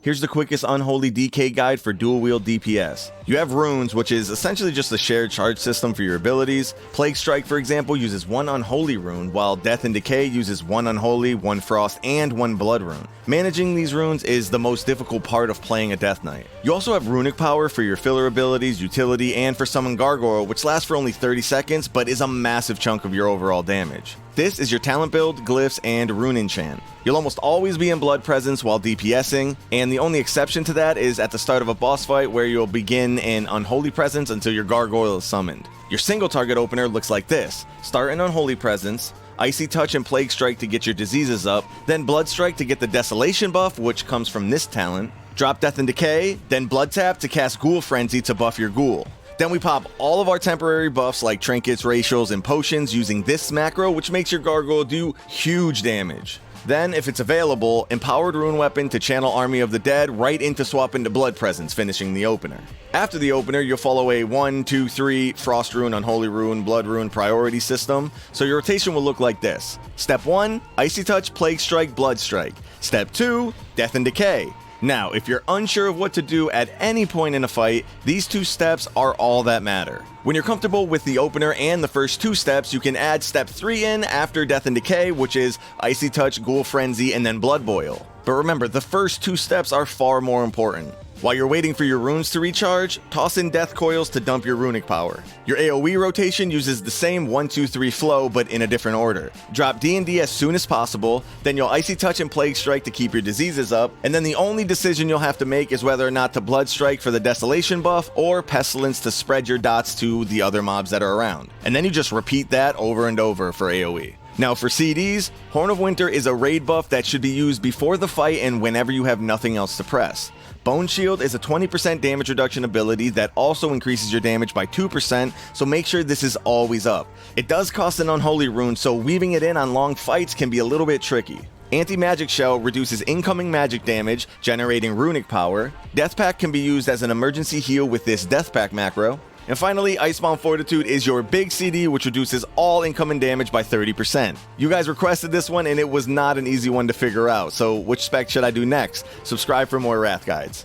Here's the quickest Unholy DK guide for dual wield DPS. You have runes, which is essentially just a shared charge system for your abilities. Plague Strike, for example, uses 1 Unholy rune, while Death and Decay uses 1 Unholy, 1 Frost, and 1 Blood rune. Managing these runes is the most difficult part of playing a Death Knight. You also have Runic Power for your filler abilities, utility, and for Summon Gargoyle, which lasts for only 30 seconds, but is a massive chunk of your overall damage. This is your talent build, glyphs, and rune enchant. You'll almost always be in Blood Presence while DPSing, and the only exception to that is at the start of a boss fight where you'll begin in Unholy Presence until your Gargoyle is summoned. Your single target opener looks like this. Start in Unholy Presence, Icy Touch and Plague Strike to get your diseases up, then Blood Strike to get the Desolation buff, which comes from this talent, drop Death and Decay, then Blood Tap to cast Ghoul Frenzy to buff your Ghoul. Then we pop all of our temporary buffs like trinkets, racials, and potions using this macro, which makes your Gargoyle do huge damage. Then, if it's available, Empowered Rune Weapon to channel Army of the Dead right into swap into Blood Presence, finishing the opener. After the opener, you'll follow a 1, 2, 3 Frost Rune, Unholy Rune, Blood Rune priority system, so your rotation will look like this. Step 1, Icy Touch, Plague Strike, Blood Strike. Step 2, Death and Decay. Now, if you're unsure of what to do at any point in a fight, these 2 steps are all that matter. When you're comfortable with the opener and the first 2 steps, you can add step 3 in after Death and Decay, which is Icy Touch, Ghoul Frenzy, and then Blood Boil. But remember, the first 2 steps are far more important. While you're waiting for your runes to recharge, toss in Death Coils to dump your runic power. Your AoE rotation uses the same 1, 2, 3 flow, but in a different order. Drop D&D as soon as possible, then you'll Icy Touch and Plague Strike to keep your diseases up, and then the only decision you'll have to make is whether or not to Blood Strike for the Desolation buff, or Pestilence to spread your dots to the other mobs that are around. And then you just repeat that over and over for AoE. Now for CDs, Horn of Winter is a raid buff that should be used before the fight and whenever you have nothing else to press. Bone Shield is a 20% damage reduction ability that also increases your damage by 2%, so make sure this is always up. It does cost an Unholy rune, so weaving it in on long fights can be a little bit tricky. Anti-Magic Shell reduces incoming magic damage, generating runic power. Death Pack can be used as an emergency heal with this Death Pack macro. And finally, Icebound Fortitude is your big CD, which reduces all incoming damage by 30%. You guys requested this one, and it was not an easy one to figure out, so which spec should I do next? Subscribe for more Wrath guides.